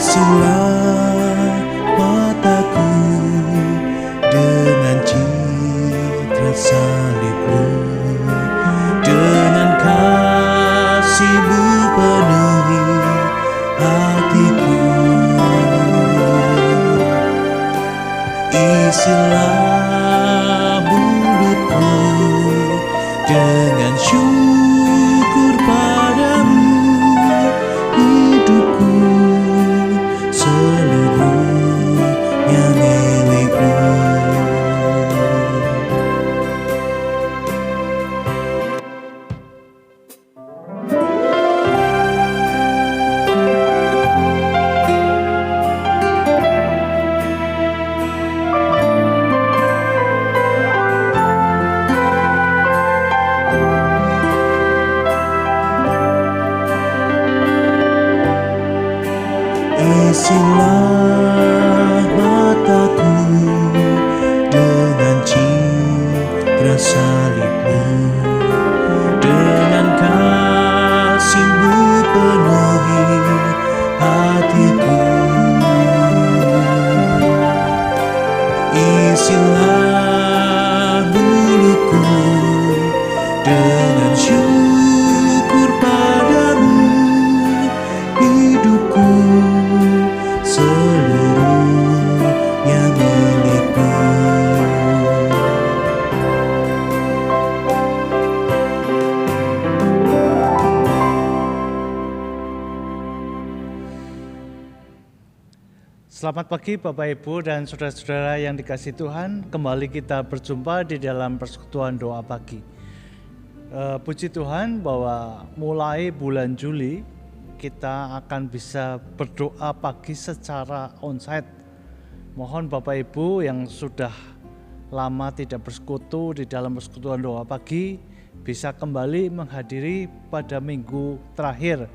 Isilah mataku dengan citra salibmu, dengan kasih-Mu penuhi hatiku. Isilah mulutku dengan syukur padamu, hidupku seluruhnya milik-Mu. Isilah mataku dengan citra salib-Mu, dengan kasih-Mu penuhi hatiku. Isilah mulutku dengan syukur padamu, hidupku seluruhnya milik-Mu. Selamat pagi Bapak Ibu dan saudara-saudara yang dikasihi Tuhan. Kembali kita berjumpa di dalam persekutuan doa pagi. Puji Tuhan bahwa mulai bulan Juli kita akan bisa berdoa pagi secara onsite. Mohon Bapak Ibu yang sudah lama tidak bersekutu di dalam persekutuan doa pagi bisa kembali menghadiri pada minggu terakhir.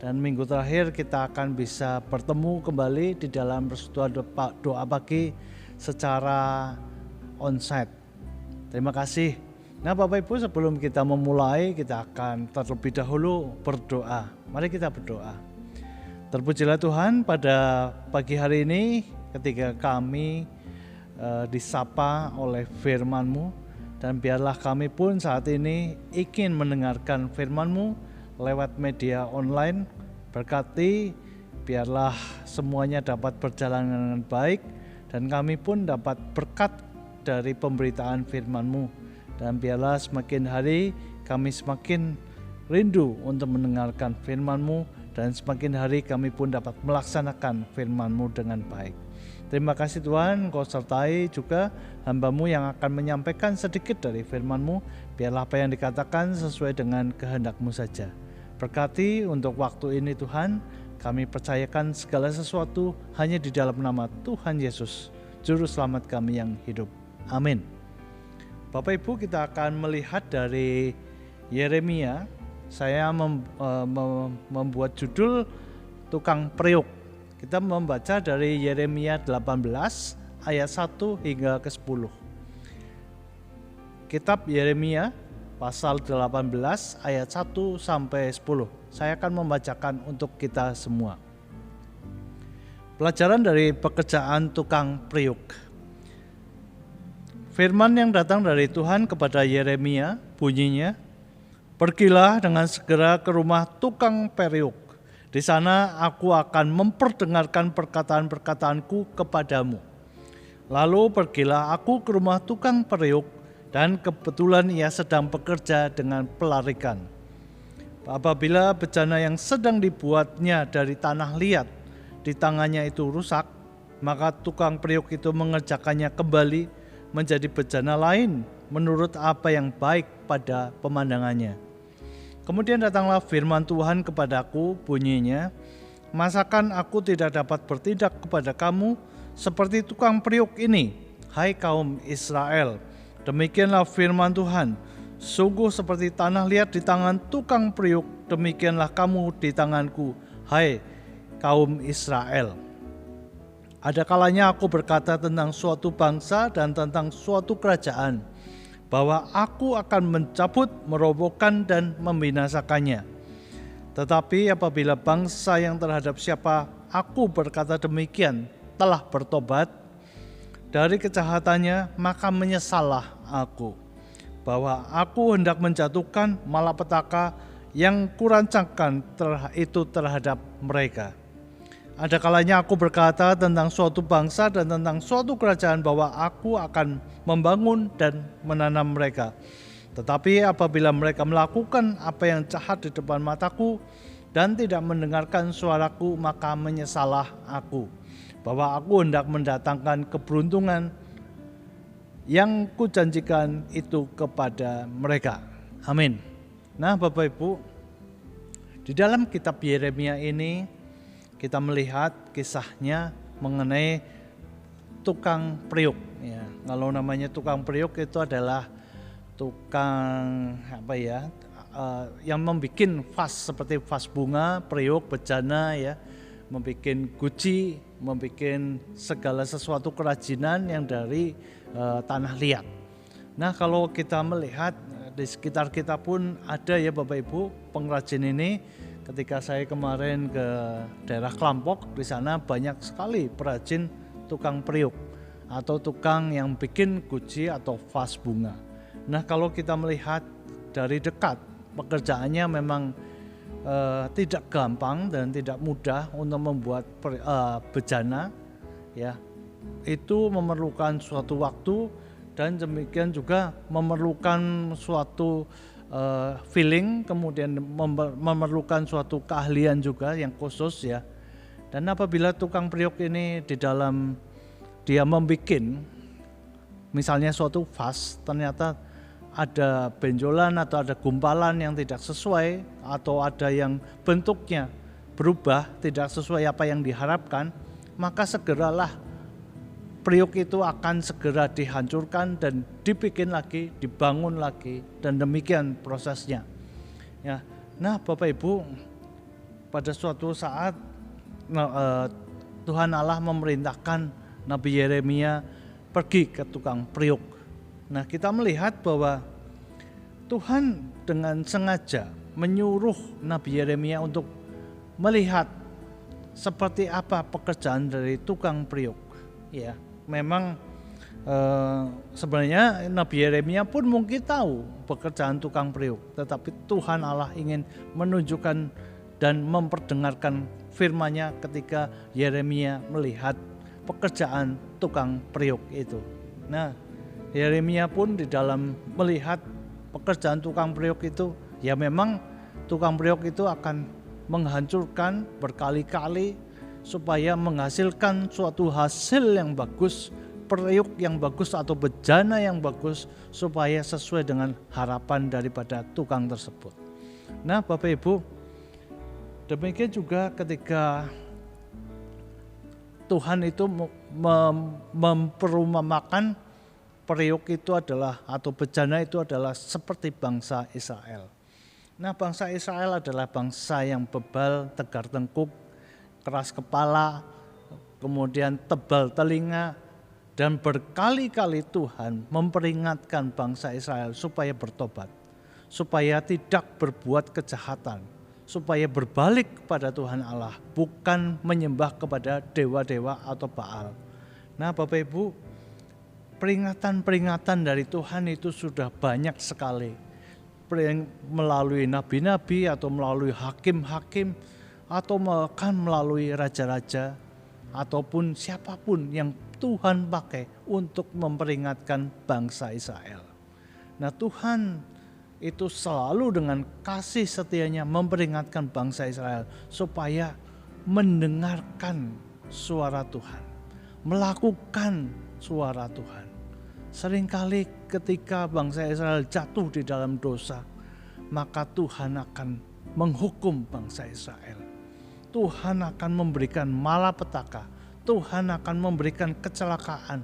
Dan minggu terakhir kita akan bisa bertemu kembali di dalam persekutuan doa pagi secara onsite. Terima kasih. Nah Bapak Ibu, sebelum kita memulai, kita akan terlebih dahulu berdoa. Mari kita berdoa. Terpujilah Tuhan, pada pagi hari ini ketika kami disapa oleh firman-Mu, dan biarlah kami pun saat ini ingin mendengarkan firman-Mu lewat media online. Berkati, biarlah semuanya dapat berjalan dengan baik, dan kami pun dapat berkat dari pemberitaan firman-Mu. Dan biarlah semakin hari kami semakin rindu untuk mendengarkan firman-Mu, dan semakin hari kami pun dapat melaksanakan firman-Mu dengan baik. Terima kasih Tuhan, Engkau sertai juga hamba-Mu yang akan menyampaikan sedikit dari firman-Mu. Biarlah apa yang dikatakan sesuai dengan kehendak-Mu saja. Berkati untuk waktu ini Tuhan, kami percayakan segala sesuatu hanya di dalam nama Tuhan Yesus, Juru Selamat kami yang hidup. Amin. Bapak Ibu, kita akan melihat dari Yeremia. Saya membuat judul Tukang Periuk. Kita membaca dari Yeremia 18 ayat 1 hingga ke 10. Kitab Yeremia pasal 18 ayat 1 sampai 10. Saya akan membacakan untuk kita semua. Pelajaran dari pekerjaan tukang periuk. Firman yang datang dari Tuhan kepada Yeremia bunyinya, "Pergilah dengan segera ke rumah tukang periuk. Di sana aku akan memperdengarkan perkataan-perkataanku kepadamu. Lalu pergilah aku ke rumah tukang periuk, dan kebetulan ia sedang bekerja dengan pelarikan. Apabila bejana yang sedang dibuatnya dari tanah liat di tangannya itu rusak, maka tukang periuk itu mengerjakannya kembali menjadi bejana lain menurut apa yang baik pada pemandangannya. Kemudian datanglah firman Tuhan kepadaku, bunyinya, masakan aku tidak dapat bertindak kepada kamu seperti tukang periuk ini, hai kaum Israel? Demikianlah firman Tuhan, sungguh seperti tanah liat di tangan tukang periuk, demikianlah kamu di tanganku, hai kaum Israel. Ada kalanya aku berkata tentang suatu bangsa dan tentang suatu kerajaan, bahwa aku akan mencabut, merobohkan dan membinasakannya. Tetapi apabila bangsa yang terhadap siapa aku berkata demikian, telah bertobat dari kejahatannya, maka menyesallah aku, bahwa aku hendak menjatuhkan malapetaka yang kurancangkan itu terhadap mereka. Ada kalanya aku berkata tentang suatu bangsa dan tentang suatu kerajaan bahwa aku akan membangun dan menanam mereka. Tetapi apabila mereka melakukan apa yang jahat di depan mataku dan tidak mendengarkan suaraku, maka menyesallah aku, bahwa aku hendak mendatangkan keberuntungan yang kujanjikan itu kepada mereka. Amin. Nah, Bapak Ibu, di dalam kitab Yeremia ini kita melihat kisahnya mengenai tukang periuk. Ya, kalau namanya tukang periuk itu adalah tukang yang membuat vas seperti vas bunga, periuk, bejana, ya, membuat guci, membuat segala sesuatu kerajinan yang dari tanah liat. Nah, kalau kita melihat di sekitar kita pun ada ya Bapak Ibu pengrajin ini. Ketika saya kemarin ke daerah Klampok, di sana banyak sekali perajin tukang periuk atau tukang yang bikin guci atau vas bunga. Nah, kalau kita melihat dari dekat, pekerjaannya memang tidak gampang dan tidak mudah untuk membuat bejana, ya. Itu memerlukan suatu waktu dan demikian juga memerlukan suatu feeling, kemudian memerlukan suatu keahlian juga yang khusus, ya. Dan apabila tukang periuk ini di dalam dia membuat misalnya suatu vas, ternyata ada benjolan atau ada gumpalan yang tidak sesuai, atau ada yang bentuknya berubah tidak sesuai apa yang diharapkan, maka segeralah periuk itu akan segera dihancurkan dan dibikin lagi, dibangun lagi, dan demikian prosesnya. Ya, nah Bapak Ibu, pada suatu saat Tuhan Allah memerintahkan Nabi Yeremia pergi ke tukang periuk. Nah, kita melihat bahwa Tuhan dengan sengaja menyuruh Nabi Yeremia untuk melihat seperti apa pekerjaan dari tukang periuk. Ya, memang sebenarnya Nabi Yeremia pun mungkin tahu pekerjaan tukang periuk, tetapi Tuhan Allah ingin menunjukkan dan memperdengarkan firman-Nya ketika Yeremia melihat pekerjaan tukang periuk itu. Nah, Yeremia pun di dalam melihat pekerjaan tukang periuk itu, ya memang tukang periuk itu akan menghancurkan berkali-kali supaya menghasilkan suatu hasil yang bagus, periuk yang bagus atau bejana yang bagus, supaya sesuai dengan harapan daripada tukang tersebut. Nah, Bapak Ibu, demikian juga ketika Tuhan itu memperumpamakan periuk itu adalah atau bejana itu adalah seperti bangsa Israel. Nah, bangsa Israel adalah bangsa yang bebal, tegar tengkuk, keras kepala, kemudian tebal telinga, dan berkali-kali Tuhan memperingatkan bangsa Israel supaya bertobat, supaya tidak berbuat kejahatan, supaya berbalik kepada Tuhan Allah, bukan menyembah kepada dewa-dewa atau Baal. Nah, Bapak Ibu, peringatan-peringatan dari Tuhan itu sudah banyak sekali, melalui nabi-nabi atau melalui hakim-hakim, atau bahkan melalui raja-raja, ataupun siapapun yang Tuhan pakai untuk memperingatkan bangsa Israel. Nah, Tuhan itu selalu dengan kasih setianya memperingatkan bangsa Israel supaya mendengarkan suara Tuhan, melakukan suara Tuhan. Seringkali ketika bangsa Israel jatuh di dalam dosa, maka Tuhan akan menghukum bangsa Israel. Tuhan akan memberikan malapetaka, Tuhan akan memberikan kecelakaan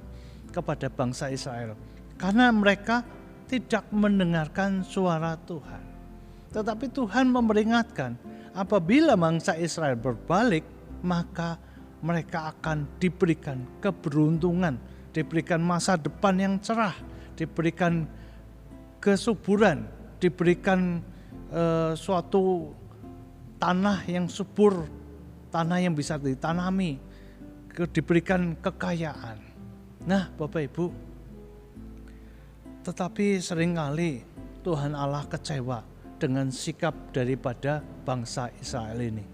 kepada bangsa Israel karena mereka tidak mendengarkan suara Tuhan. Tetapi Tuhan memperingatkan, apabila bangsa Israel berbalik, maka mereka akan diberikan keberuntungan, diberikan masa depan yang cerah, diberikan kesuburan, diberikan suatu tanah yang subur tanah yang bisa ditanami, diberikan kekayaan. Nah, Bapak Ibu, tetapi seringkali Tuhan Allah kecewa dengan sikap daripada bangsa Israel ini.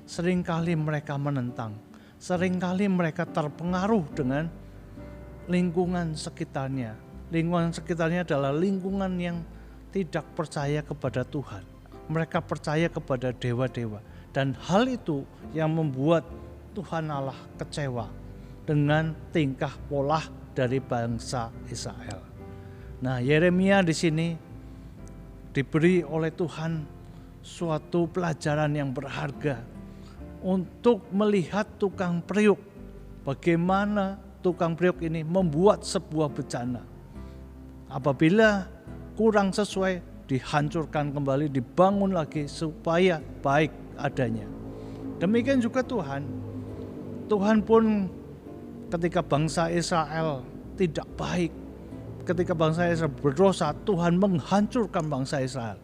Seringkali mereka menentang, seringkali mereka terpengaruh dengan lingkungan sekitarnya. Lingkungan sekitarnya adalah lingkungan yang tidak percaya kepada Tuhan. Mereka percaya kepada dewa-dewa. Dan hal itu yang membuat Tuhan Allah kecewa dengan tingkah pola dari bangsa Israel. Nah, Yeremia di sini diberi oleh Tuhan suatu pelajaran yang berharga untuk melihat tukang periuk. Bagaimana tukang periuk ini membuat sebuah bencana. Apabila kurang sesuai, dihancurkan kembali, dibangun lagi supaya baik adanya. Demikian juga Tuhan. Tuhan pun ketika bangsa Israel tidak baik, ketika bangsa Israel berdosa, Tuhan menghancurkan bangsa Israel.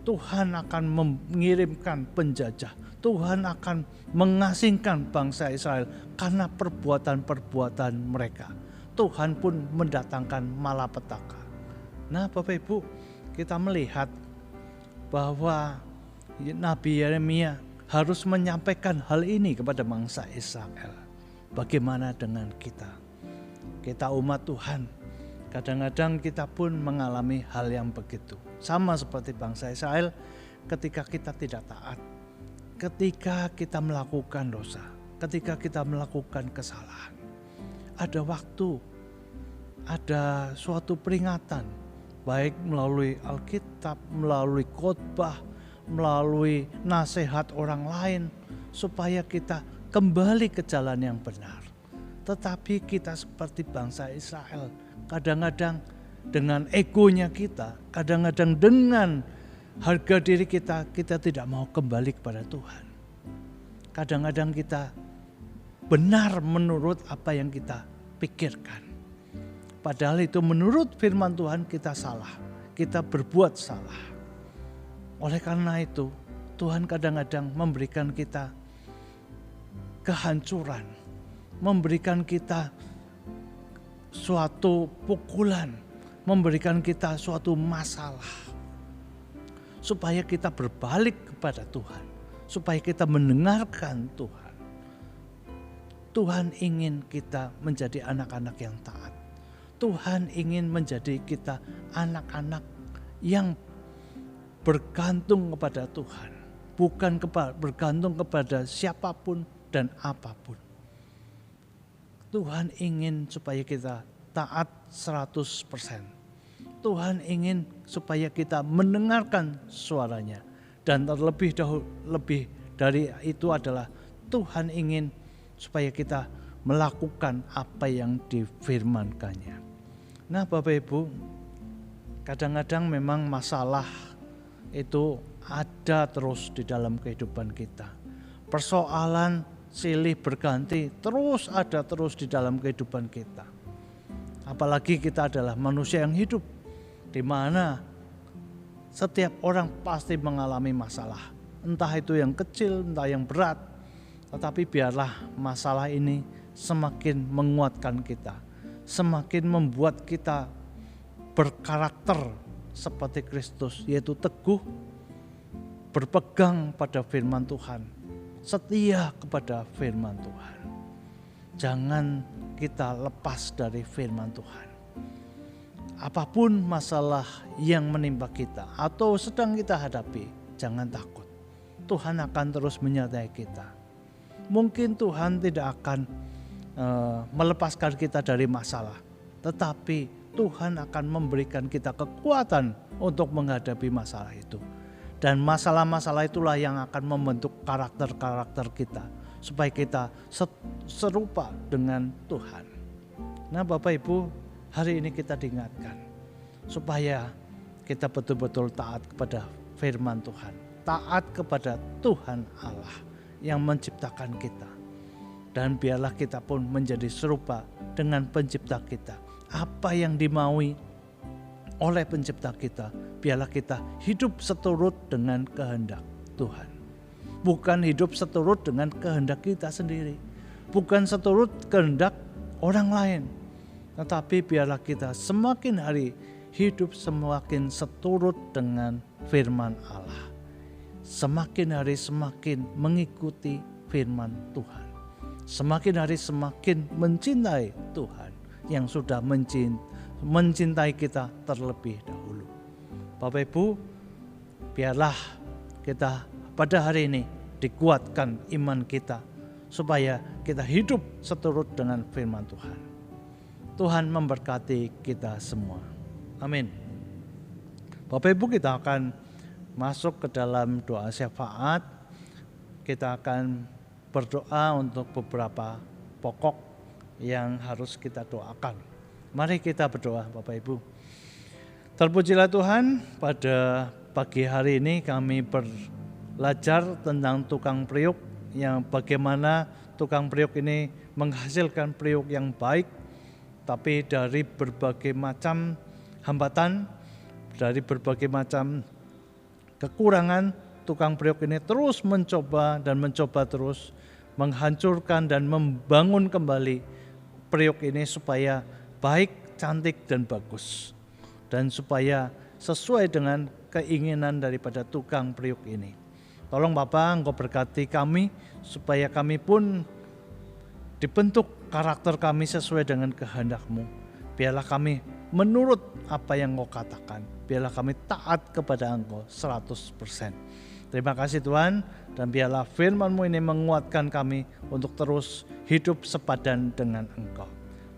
Tuhan akan mengirimkan penjajah. Tuhan akan mengasingkan bangsa Israel karena perbuatan-perbuatan mereka. Tuhan pun mendatangkan malapetaka. Nah, Bapak Ibu, kita melihat bahwa Nabi Yeremia harus menyampaikan hal ini kepada bangsa Israel. Bagaimana dengan kita? Kita umat Tuhan, kadang-kadang kita pun mengalami hal yang begitu. Sama seperti bangsa Israel ketika kita tidak taat, ketika kita melakukan dosa, ketika kita melakukan kesalahan. Ada waktu, ada suatu peringatan, baik melalui Alkitab, melalui khotbah, melalui nasihat orang lain, supaya kita kembali ke jalan yang benar. Tetapi kita seperti bangsa Israel, kadang-kadang dengan egonya kita, kadang-kadang dengan harga diri kita, kita tidak mau kembali kepada Tuhan. Kadang-kadang kita benar menurut apa yang kita pikirkan. Padahal itu menurut firman Tuhan kita salah, kita berbuat salah. Oleh karena itu, Tuhan kadang-kadang memberikan kita kehancuran, memberikan kita suatu pukulan, memberikan kita suatu masalah, supaya kita berbalik kepada Tuhan, supaya kita mendengarkan Tuhan. Tuhan ingin kita menjadi anak-anak yang taat. Tuhan ingin menjadi kita anak-anak yang bergantung kepada Tuhan, bukan bergantung kepada siapapun dan apapun. Tuhan ingin supaya kita taat 100%. Tuhan ingin supaya kita mendengarkan suaranya. Dan terlebih lebih dari itu adalah Tuhan ingin supaya kita melakukan apa yang difirmankannya. Nah, Bapak Ibu, kadang-kadang memang masalah itu ada terus di dalam kehidupan kita. Persoalan silih berganti terus ada terus di dalam kehidupan kita. Apalagi kita adalah manusia yang hidup, di mana setiap orang pasti mengalami masalah. Entah itu yang kecil, entah yang berat. Tetapi biarlah masalah ini semakin menguatkan kita, semakin membuat kita berkarakter seperti Kristus, yaitu teguh, berpegang pada firman Tuhan, setia kepada firman Tuhan. Jangan kita lepas dari firman Tuhan. Apapun masalah yang menimpa kita atau sedang kita hadapi, jangan takut. Tuhan akan terus menyertai kita. Mungkin Tuhan tidak akan melepaskan kita dari masalah, tetapi Tuhan akan memberikan kita kekuatan untuk menghadapi masalah itu. Dan masalah-masalah itulah yang akan membentuk karakter-karakter kita, supaya kita serupa dengan Tuhan. Nah, Bapak Ibu, hari ini kita diingatkan supaya kita betul-betul taat kepada firman Tuhan, taat kepada Tuhan Allah yang menciptakan kita. Dan biarlah kita pun menjadi serupa dengan pencipta kita. Apa yang dimaui oleh pencipta kita, biarlah kita hidup seturut dengan kehendak Tuhan. bukan hidup seturut dengan kehendak kita sendiri, bukan seturut kehendak orang lain, tetapi biarlah kita semakin hari hidup semakin seturut dengan firman Allah, semakin hari semakin mengikuti firman Tuhan, semakin hari semakin mencintai Tuhan yang sudah mencintai kita terlebih dahulu. Bapak Ibu, biarlah kita pada hari ini dikuatkan iman kita supaya kita hidup seturut dengan firman Tuhan. Tuhan memberkati kita semua. Amin. Bapak Ibu, kita akan masuk ke dalam doa syafaat. Kita akan berdoa untuk beberapa pokok yang harus kita doakan. Mari kita berdoa, Bapak Ibu. Terpujilah Tuhan, pada pagi hari ini kami belajar tentang tukang periuk, yang bagaimana tukang periuk ini menghasilkan periuk yang baik, tapi dari berbagai macam hambatan, dari berbagai macam kekurangan, tukang periuk ini terus mencoba terus menghancurkan dan membangun kembali periuk ini supaya baik, cantik, dan bagus, dan supaya sesuai dengan keinginan daripada tukang periuk ini. Tolong Bapak, Engkau berkati kami supaya kami pun dibentuk karakter kami sesuai dengan kehendak-Mu. Biarlah kami menurut apa yang Engkau katakan. Biarlah kami taat kepada Engkau 100%. Terima kasih Tuhan, dan biarlah firman-Mu ini menguatkan kami untuk terus hidup sepadan dengan Engkau.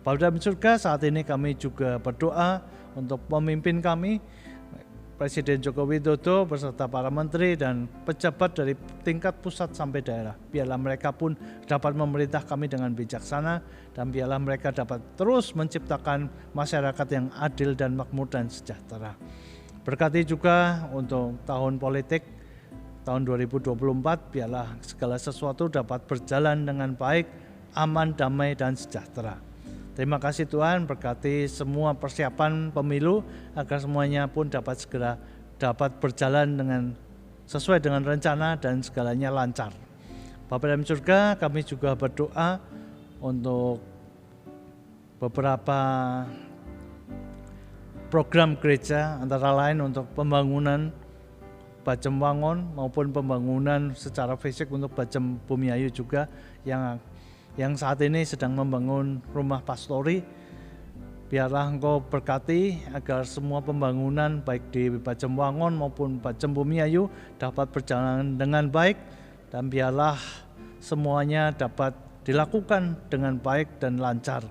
Bapa dalam surga, saat ini kami juga berdoa untuk pemimpin kami, Presiden Joko Widodo beserta para menteri dan pejabat dari tingkat pusat sampai daerah. Biarlah mereka pun dapat memerintah kami dengan bijaksana, dan biarlah mereka dapat terus menciptakan masyarakat yang adil dan makmur dan sejahtera. Berkati juga untuk tahun politik tahun 2024, biarlah segala sesuatu dapat berjalan dengan baik, aman, damai, dan sejahtera. Terima kasih Tuhan, berkati semua persiapan pemilu agar semuanya pun dapat berjalan sesuai dengan rencana dan segalanya lancar. Bapa dalam surga, kami juga berdoa untuk beberapa program gereja, antara lain untuk pembangunan Bajem Wangon maupun pembangunan secara fisik untuk Bajem Bumiayu juga yang saat ini sedang membangun rumah pastori. Biarlah Engkau berkati agar semua pembangunan baik di Bajem Wangon maupun Bajem Bumiayu dapat berjalan dengan baik, dan biarlah semuanya dapat dilakukan dengan baik dan lancar.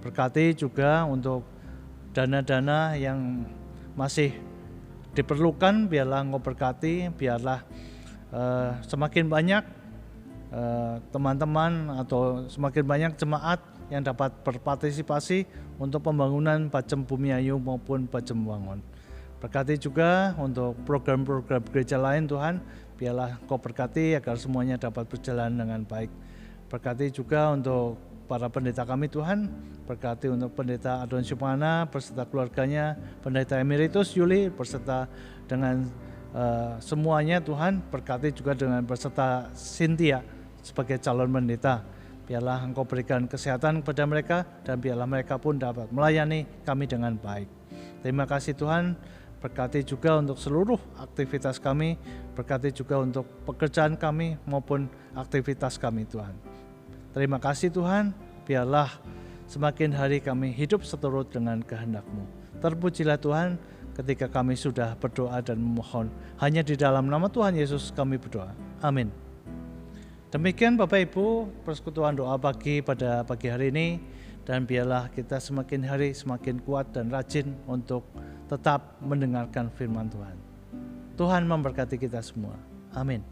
Berkati juga untuk dana-dana yang masih diperlukan, biarlah Engkau berkati, biarlah semakin banyak teman-teman atau semakin banyak jemaat yang dapat berpartisipasi untuk pembangunan Bajem Bumiayu maupun Bajem Wangon. Berkati juga untuk program-program gereja lain Tuhan, biarlah Engkau berkati agar semuanya dapat berjalan dengan baik. Berkati juga untuk para pendeta kami Tuhan, berkati untuk pendeta Adon Syumana beserta keluarganya, pendeta Emeritus Yuli beserta dengan semuanya Tuhan, berkati juga dengan beserta Cynthia sebagai calon pendeta. Biarlah Engkau berikan kesehatan kepada mereka, dan biarlah mereka pun dapat melayani kami dengan baik. Terima kasih Tuhan, berkati juga untuk seluruh aktivitas kami, berkati juga untuk pekerjaan kami maupun aktivitas kami Tuhan. Terima kasih Tuhan, biarlah semakin hari kami hidup seturut dengan kehendak-Mu. Terpujilah Tuhan ketika kami sudah berdoa dan memohon. Hanya di dalam nama Tuhan Yesus kami berdoa. Amin. Demikian Bapak Ibu persekutuan doa pagi pada pagi hari ini, dan biarlah kita semakin hari semakin kuat dan rajin untuk tetap mendengarkan firman Tuhan. Tuhan memberkati kita semua. Amin.